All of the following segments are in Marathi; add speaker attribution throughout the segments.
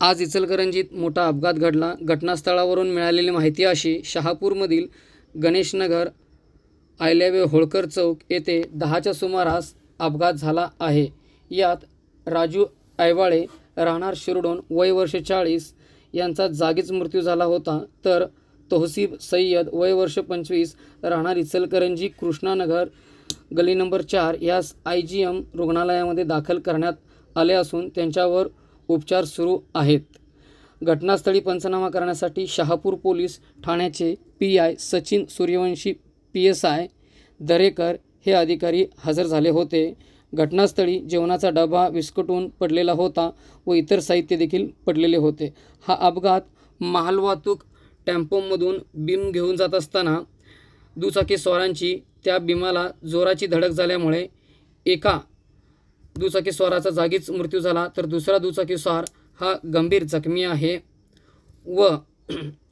Speaker 1: आज इचलकरंजीत मोठा अपघात घडला. घटनास्थळावरून मिळालेली माहिती अशी: शहापूरमधील गणेशनगर अहिल्याबाई होळकर चौक येथे 10च्या सुमारास अपघात झाला आहे. यात राजू ऐवाळे राहणार शिरडोन वय वर्ष 40 यांचा जागीच मृत्यू झाला होता, तर तौसिफ सय्यद वय वर्ष 25 राहणार इचलकरंजी कृष्णानगर गली नंबर 4 यास IGM रुग्णालयामध्ये दाखल करण्यात आले असून त्यांच्यावर उपचार सुरू आहेत. घटनास्थळी पंचनामा करण्यासाठी शहापूर पोलीस ठाण्याचे PI सचिन सूर्यवंशी, PSI दरेकर हे अधिकारी हजर झाले होते. घटनास्थळी जेवणाचा डबा विस्कटून पडलेला होता व इतर साहित्य देखील पडलेले होते. हा अपघात मालवाहतूक टेम्पोमधून बीम घेऊन जात असताना दुचाकी स्वारांची त्या बीमाला जोराची धडक झाल्यामुळे एका दुचाकी स्वाराचा जागीच मृत्यू झाला, तर दुसरा दुचाकी स्वार हा गंभीर जखमी आहे व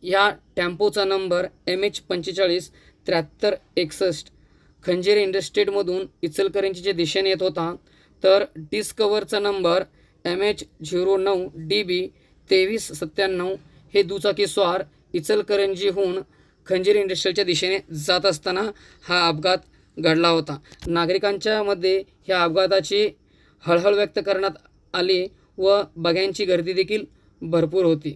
Speaker 1: या टेम्पोचा नंबर MH 45 7361 खंजेरी इंडस्ट्रीमधून इचलकरंजीच्या दिशेने येत होता, तर डिस्कवरचा नंबर MH 09 DB 2397 हे दुचाकी स्वार इचलकरंजीहून खंजेरी इंडस्ट्रीच्या दिशेने जात असताना हा अपघात घडला होता. नागरिकांच्या मध्ये ह्या अपघाताची हळहळ व्यक्त करण्यात आली व बघ्यांची गर्दी देखील भरपूर होती.